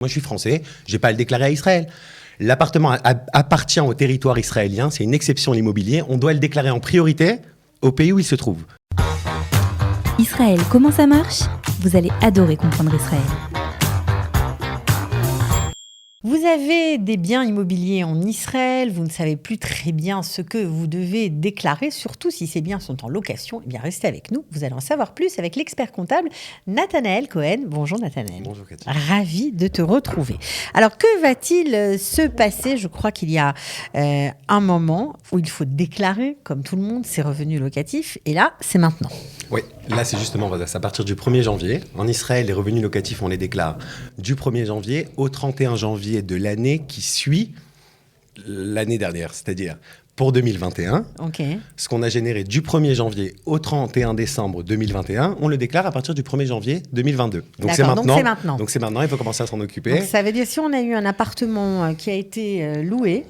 Moi, je suis français, je n'ai pas à le déclarer à Israël. L'appartement appartient au territoire israélien, c'est une exception à l'immobilier. On doit le déclarer en priorité au pays où il se trouve. Israël, comment ça marche ? Vous allez adorer comprendre Israël. Vous avez des biens immobiliers en Israël, vous ne savez plus très bien ce que vous devez déclarer, surtout si ces biens sont en location. Eh bien, restez avec nous, vous allez en savoir plus avec l'expert comptable Nathanaël Cohen. Bonjour Nathanaël. Bonjour Cathy. Ravi de te retrouver. Alors, que va-t-il se passer ? Je crois qu'il y a un moment où il faut déclarer, comme tout le monde, ses revenus locatifs. Et là, c'est maintenant. Oui, là c'est justement à partir du 1er janvier. En Israël, les revenus locatifs, on les déclare du 1er janvier au 31 janvier de l'année qui suit l'année dernière, c'est-à-dire pour 2021. Okay. Ce qu'on a généré du 1er janvier au 31 décembre 2021, on le déclare à partir du 1er janvier 2022. Donc c'est maintenant. Donc c'est maintenant, il faut commencer à s'en occuper. Donc ça veut dire si on a eu un appartement qui a été loué,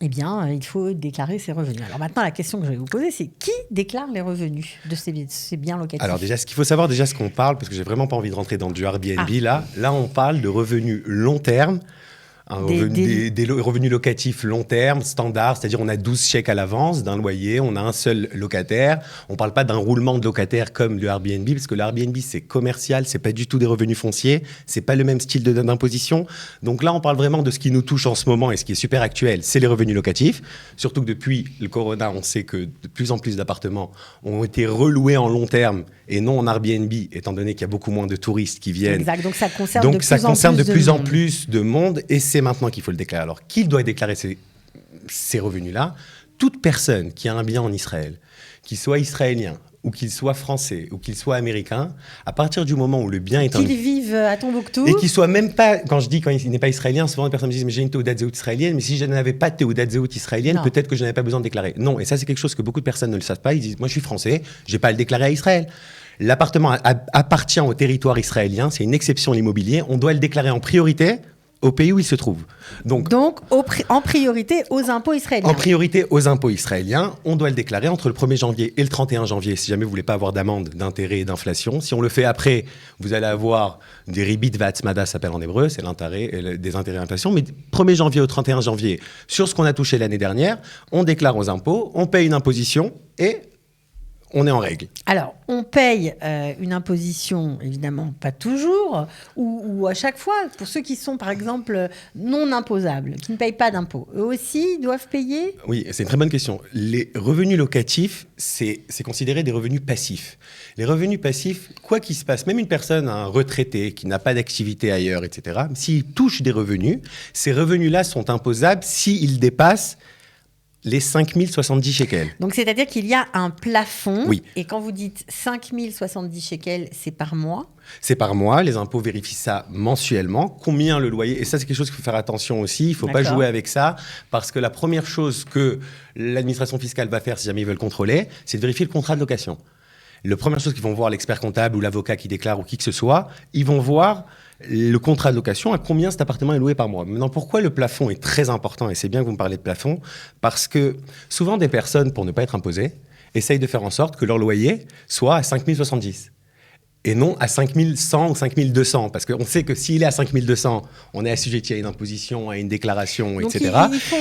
eh bien, il faut déclarer ses revenus. Alors maintenant, la question que je vais vous poser, c'est qui déclare les revenus de ces biens locatifs ? Alors déjà, ce qu'il faut savoir, ce qu'on parle, parce que j'ai vraiment pas envie de rentrer dans du Airbnb, là, on parle de revenus long terme, des revenus locatifs long terme, standard, c'est-à-dire on a 12 chèques à l'avance d'un loyer, on a un seul locataire. On ne parle pas d'un roulement de locataires comme le Airbnb, parce que le Airbnb, c'est commercial, c'est pas du tout des revenus fonciers, c'est pas le même style d'imposition. Donc là, on parle vraiment de ce qui nous touche en ce moment et ce qui est super actuel, c'est les revenus locatifs. Surtout que depuis le corona, on sait que de plus en plus d'appartements ont été reloués en long terme et non en Airbnb, étant donné qu'il y a beaucoup moins de touristes qui viennent. Exact, donc ça concerne de plus en plus de monde et c'est maintenant qu'il faut le déclarer. Alors, qui doit déclarer ces revenus-là ? Toute personne qui a un bien en Israël, qu'il soit israélien, ou qu'il soit français, ou qu'il soit américain, à partir du moment où le bien est... Qu'il vive à Tombouctou. Et qu'il soit même pas... Quand il n'est pas israélien, souvent les personnes me disent « mais j'ai une théodat zéhout israélienne, mais si je n'avais pas de théodat zéhout israélienne, peut-être que je n'avais pas besoin de déclarer. » Non, et ça c'est quelque chose que beaucoup de personnes ne le savent pas. Ils disent « moi je suis français, je n'ai pas à le déclarer à Israël. » L'appartement appartient au territoire israélien, c'est une exception à l'immobilier. On doit le déclarer en priorité au pays où il se trouve. Donc en priorité aux impôts israéliens. En priorité aux impôts israéliens, on doit le déclarer entre le 1er janvier et le 31 janvier, si jamais vous ne voulez pas avoir d'amende, d'intérêt et d'inflation. Si on le fait après, vous allez avoir des ribit vatzmada, ça s'appelle en hébreu, c'est l'intérêt, des intérêts et l'inflation. Mais 1er janvier au 31 janvier, sur ce qu'on a touché l'année dernière, on déclare aux impôts, on paye une imposition et on est en règle. Alors, on paye une imposition, évidemment, pas toujours, ou à chaque fois, pour ceux qui sont, par exemple, non imposables, qui ne payent pas d'impôts. Eux aussi doivent payer ? Oui, c'est une très bonne question. Les revenus locatifs, c'est considéré des revenus passifs. Les revenus passifs, quoi qu'il se passe, même une personne, un retraité qui n'a pas d'activité ailleurs, etc., s'il touche des revenus, ces revenus-là sont imposables s'ils dépassent les 5070 shekels. Donc, c'est-à-dire qu'il y a un plafond. Oui. Et quand vous dites 5070 shekels, c'est par mois ? C'est par mois. Les impôts vérifient ça mensuellement. Combien le loyer ? Et ça, c'est quelque chose qu'il faut faire attention aussi. Il ne faut pas jouer avec ça. Parce que la première chose que l'administration fiscale va faire, si jamais ils veulent contrôler, c'est de vérifier le contrat de location. La première chose qu'ils vont voir, l'expert comptable ou l'avocat qui déclare ou qui que ce soit, ils vont voir le contrat de location, à combien cet appartement est loué par mois. Maintenant, pourquoi le plafond est très important ? Et c'est bien que vous me parlez de plafond, parce que souvent des personnes, pour ne pas être imposées, essayent de faire en sorte que leur loyer soit à 5070. Et non à 5100 ou 5200, parce qu'on sait que s'il est à 5200, on est assujetti à une imposition, à une déclaration, donc etc.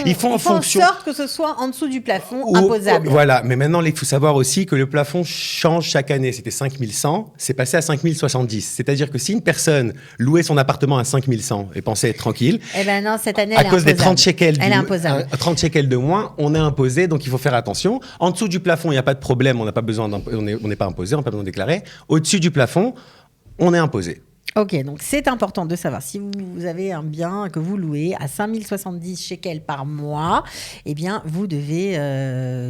Ils font en sorte que ce soit en dessous du plafond imposable. Voilà, mais maintenant, il faut savoir aussi que le plafond change chaque année. C'était 5100, c'est passé à 5070. C'est-à-dire que si une personne louait son appartement à 5100 et pensait être tranquille, eh ben non, cette année, à cause des 30 shekels, 30 shekels de moins, on est imposé, donc il faut faire attention. En dessous du plafond, il n'y a pas de problème, on n'est pas imposé, on n'a pas besoin de déclarer. Au-dessus du plafond, on est imposé. Ok, donc c'est important de savoir si vous avez un bien que vous louez à 5070 shekels par mois, eh bien vous devez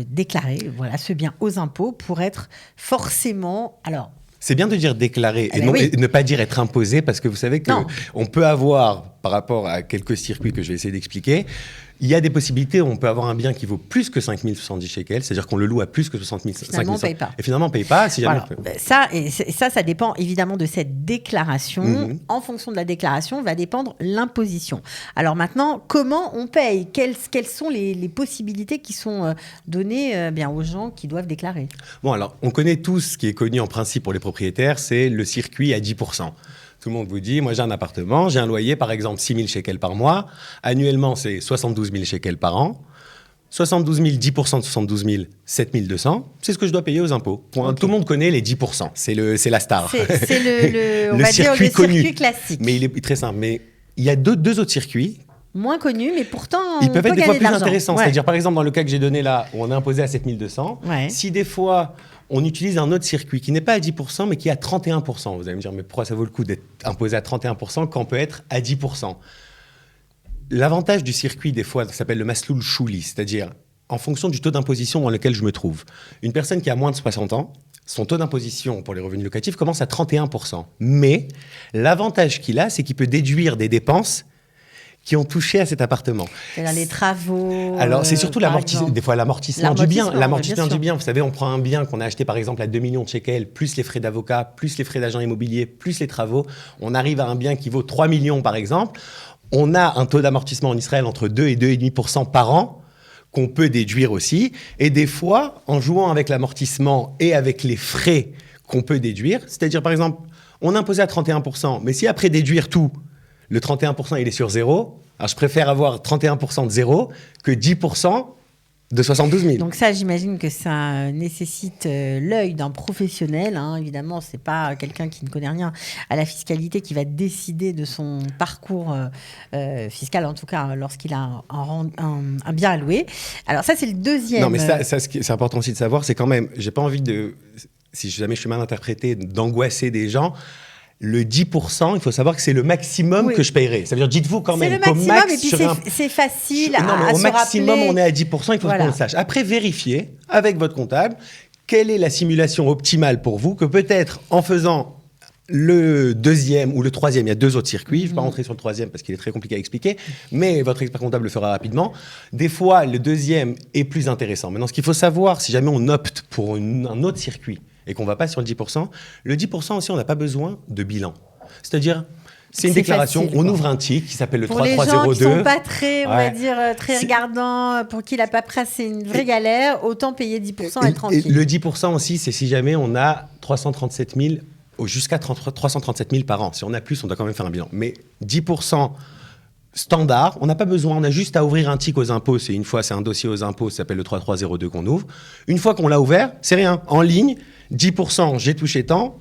déclarer ce bien aux impôts pour être forcément... Alors, c'est bien de dire déclarer et ne pas dire être imposé, parce que vous savez qu'on peut avoir, par rapport à quelques circuits que je vais essayer d'expliquer, il y a des possibilités où on peut avoir un bien qui vaut plus que 5070 shekels, c'est-à-dire qu'on le loue à plus que 60 000. Finalement, on ne paye pas. Et finalement, on ne paye pas. Si jamais ça dépend évidemment de cette déclaration. En fonction de la déclaration, va dépendre l'imposition. Alors maintenant, comment on paye ? Quelles sont les possibilités qui sont données aux gens qui doivent déclarer ? Bon, alors, on connaît tous ce qui est connu en principe pour les propriétaires, c'est le circuit à 10%. Tout le monde vous dit, moi j'ai un appartement, j'ai un loyer par exemple 6 000 shekels par mois. Annuellement, c'est 72 000 shekels par an. 72 000, 10% de 72 000, 7 200. C'est ce que je dois payer aux impôts. Okay. Tout le monde connaît les 10%. C'est la star. C'est le circuit classique. Mais il est très simple. Mais il y a deux autres circuits. Moins connus, mais pourtant ils peuvent être des fois plus intéressants. Ouais. C'est-à-dire, par exemple, dans le cas que j'ai donné là, où on est imposé à 7 200, si des fois on utilise un autre circuit qui n'est pas à 10%, mais qui est à 31%, vous allez me dire, mais pourquoi ça vaut le coup d'être imposé à 31% quand on peut être à 10%? L'avantage du circuit, des fois, ça s'appelle le Masloul Chouli, c'est-à-dire en fonction du taux d'imposition dans lequel je me trouve. Une personne qui a moins de 60 ans, son taux d'imposition pour les revenus locatifs commence à 31%. Mais l'avantage qu'il a, c'est qu'il peut déduire des dépenses qui ont touché à cet appartement. C'est-à-dire les travaux. Alors, c'est surtout des fois l'amortissement du bien. L'amortissement du bien. Vous savez, on prend un bien qu'on a acheté par exemple à 2 millions de shekels, plus les frais d'avocat, plus les frais d'agent immobilier, plus les travaux. On arrive à un bien qui vaut 3 millions par exemple. On a un taux d'amortissement en Israël entre 2 et 2,5% par an qu'on peut déduire aussi. Et des fois, en jouant avec l'amortissement et avec les frais qu'on peut déduire, c'est-à-dire par exemple, on a imposé à 31%, mais si après déduire tout, le 31%, il est sur zéro. Alors, je préfère avoir 31% de zéro que 10% de 72 000. Donc ça, j'imagine que ça nécessite l'œil d'un professionnel. Hein. Évidemment, ce n'est pas quelqu'un qui ne connaît rien à la fiscalité qui va décider de son parcours fiscal, en tout cas lorsqu'il a un bien à louer. Alors ça, c'est le deuxième. Non, mais ça c'est important aussi de savoir, c'est quand même, j'ai pas envie de, si jamais je suis mal interprété, d'angoisser des gens. Le 10%, il faut savoir que c'est le maximum que je paierai. Ça veut dire, dites-vous quand même qu'au max... C'est le maximum, et puis c'est facile à se rappeler. Au maximum, on est à 10%, il faut qu'on le sache. Après, vérifiez avec votre comptable quelle est la simulation optimale pour vous, que peut-être en faisant le deuxième ou le troisième, il y a 2 autres circuits, je ne vais pas rentrer sur le troisième parce qu'il est très compliqué à expliquer, mais votre expert comptable le fera rapidement. Des fois, le deuxième est plus intéressant. Maintenant, ce qu'il faut savoir, si jamais on opte pour un autre circuit, et qu'on ne va pas sur le 10%, le 10% aussi, on n'a pas besoin de bilan. C'est-à-dire, c'est une déclaration, facile, on ouvre un tick qui s'appelle le 3302. Pour les gens qui ne sont pas très, on va dire, très regardants, pour qui la paperasse, c'est une vraie galère, autant payer 10% et être tranquille. Et le 10% aussi, c'est si jamais on a 337 000, jusqu'à 337 000 par an. Si on a plus, on doit quand même faire un bilan. Mais 10% standard, on n'a pas besoin, on a juste à ouvrir un tick aux impôts. C'est un dossier aux impôts, ça s'appelle le 3302 qu'on ouvre. Une fois qu'on l'a ouvert, c'est rien. En ligne, 10%, j'ai touché tant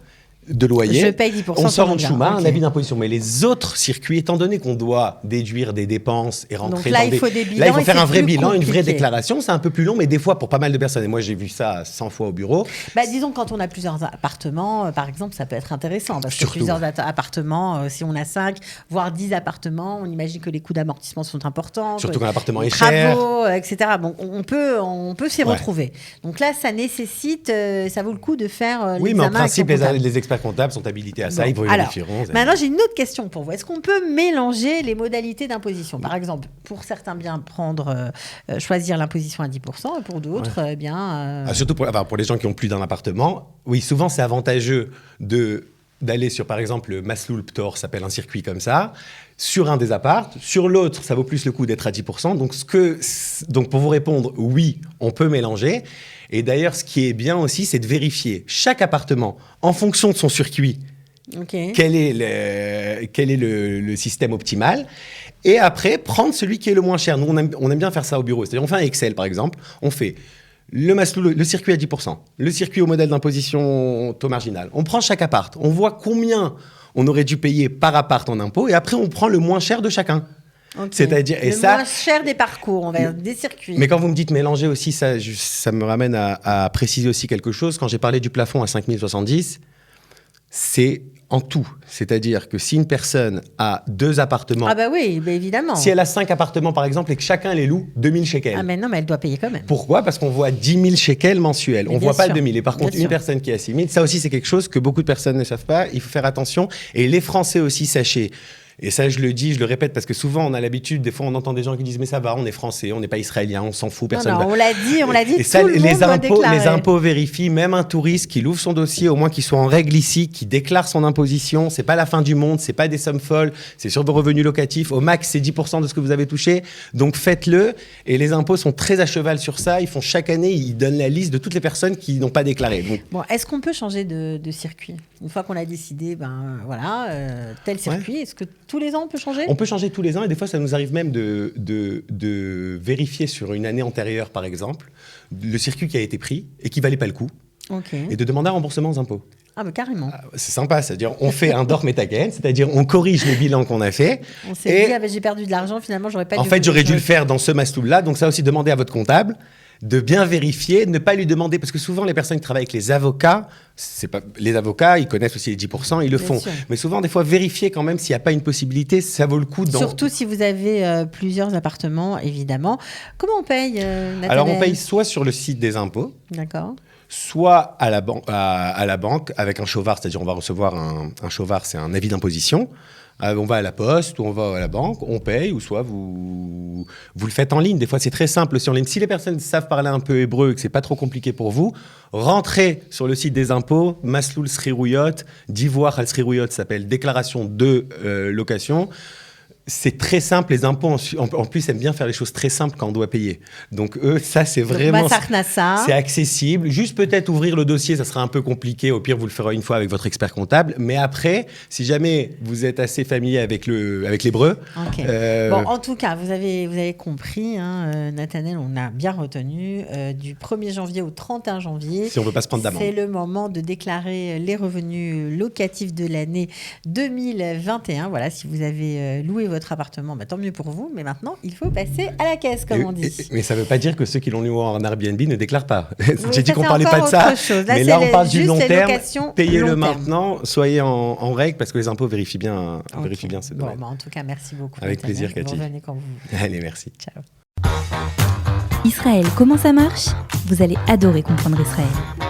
de loyer. Je paye 10%. On sort en chouma, un avis d'imposition. Mais les autres circuits, étant donné qu'on doit déduire des dépenses et rentrer dans des... Là, il faut faire un vrai bilan, une vraie déclaration. C'est un peu plus long, mais des fois, pour pas mal de personnes, et moi, j'ai vu ça 100 fois au bureau. Disons, quand on a plusieurs appartements, par exemple, ça peut être intéressant. Parce que plusieurs appartements, si on a 5, voire 10 appartements, on imagine que les coûts d'amortissement sont importants. Surtout quand l'appartement est cher. Travaux, etc. Bon, on peut s'y retrouver. Donc là, ça nécessite, ça vaut le coup de faire l'examen. Oui, mais en principe, les experts comptables sont habilités à ça, ils vérifieront. Maintenant, j'ai une autre question pour vous. Est-ce qu'on peut mélanger les modalités d'imposition ? Par exemple, pour certains biens, choisir l'imposition à 10%, et pour d'autres, surtout pour les gens qui ont plus d'un appartement, oui, souvent c'est avantageux d'aller sur, par exemple, le Masloul Ptor, ça s'appelle un circuit comme ça, sur un des apparts. Sur l'autre, ça vaut plus le coup d'être à 10%. Donc, pour vous répondre, oui, on peut mélanger. Et d'ailleurs, ce qui est bien aussi, c'est de vérifier chaque appartement en fonction de son circuit. Quel est le système optimal. Et après, prendre celui qui est le moins cher. Nous, on aime bien faire ça au bureau. C'est-à-dire, on fait un Excel, par exemple. On fait le circuit à 10%, le circuit au modèle d'imposition taux marginal. On prend chaque appart. On voit combien on aurait dû payer par appart en impôts. Et après, on prend le moins cher de chacun. C'est-à-dire, moins cher des parcours, on va dire, des circuits. Mais quand vous me dites mélanger aussi, ça me ramène à préciser aussi quelque chose. Quand j'ai parlé du plafond à 5 070, c'est en tout. C'est-à-dire que si une personne a 2 appartements... Ah bah oui, évidemment. Si elle a 5 appartements, par exemple, et que chacun les loue 2 000 shekels. Ah mais non, mais elle doit payer quand même. Pourquoi ? Parce qu'on voit 10 000 shekels mensuels. On ne voit pas le 2 000. Et par contre, une personne qui a 6 000, ça aussi, c'est quelque chose que beaucoup de personnes ne savent pas. Il faut faire attention. Et les Français aussi, sachez... Et ça, je le dis, je le répète, parce que souvent, on a l'habitude, des fois, on entend des gens qui disent « Mais ça va, on est français, on n'est pas israélien, on s'en fout, personne... » on l'a dit, et ça, tout le monde doit déclarer. Les impôts vérifient, même un touriste qui ouvre son dossier, au moins qu'il soit en règle ici, qui déclare son imposition. C'est pas la fin du monde, c'est pas des sommes folles, c'est sur vos revenus locatifs. Au max, c'est 10% de ce que vous avez touché. Donc, faites-le. Et les impôts sont très à cheval sur ça. Ils font chaque année, ils donnent la liste de toutes les personnes qui n'ont pas déclaré. Donc... Bon, est-ce qu'on peut changer de circuit ? Une fois qu'on a décidé, tel circuit, est-ce que tous les ans on peut changer ? On peut changer tous les ans et des fois ça nous arrive même de vérifier sur une année antérieure par exemple le circuit qui a été pris et qui valait pas le coup et de demander un remboursement aux impôts. Ah bah carrément. C'est sympa, c'est-à-dire on fait un dor metagen, c'est-à-dire on corrige les bilans qu'on a fait. On s'est dit j'ai perdu de l'argent, finalement j'aurais pas dû. En fait j'aurais dû le faire dans ce mastoul-là, donc ça aussi demander à votre comptable de bien vérifier, ne pas lui demander, parce que souvent les personnes qui travaillent avec les avocats, les avocats, ils connaissent aussi les 10%, ils le font. Sûr. Mais souvent, des fois, vérifier quand même s'il n'y a pas une possibilité, ça vaut le coup. Surtout si vous avez plusieurs appartements, évidemment. Comment on paye, Nathalie ? Alors, on paye soit sur le site des impôts. D'accord. Soit à la banque avec un chauvard, c'est-à-dire on va recevoir un chauvard, c'est un avis d'imposition. On va à la poste ou on va à la banque, on paye, ou soit vous le faites en ligne. Des fois, c'est très simple aussi en ligne. Si les personnes savent parler un peu hébreu et que c'est pas trop compliqué pour vous, rentrez sur le site des impôts, Masloul Srirouyot, d'Ivoire al Srirouyot, s'appelle déclaration de location. C'est très simple, les impôts en plus aiment bien faire les choses très simples quand on doit payer. Donc eux, ça c'est vraiment... C'est accessible. Juste peut-être ouvrir le dossier, ça sera un peu compliqué. Au pire, vous le ferez une fois avec votre expert comptable. Mais après, si jamais vous êtes assez familier avec l'hébreu... Okay. Bon, en tout cas, vous avez compris, Nathanaël, on a bien retenu. Du 1er janvier au 31 janvier, si on ne veut pas se prendre d'amende, c'est le moment de déclarer les revenus locatifs de l'année 2021. Voilà, si vous avez loué votre appartement, tant mieux pour vous, mais maintenant il faut passer à la caisse, comme on dit. Mais ça ne veut pas dire que ceux qui l'ont loué en Airbnb ne déclarent pas. J'ai dit qu'on ne parlait pas de ça, mais là on parle du long terme. Payez-le maintenant, soyez en règle, parce que les impôts vérifient bien ces domaines. En tout cas, merci beaucoup. Avec plaisir, Cathy. Revenez quand vous... Allez, merci. Ciao. Israël, comment ça marche ? Vous allez adorer comprendre Israël.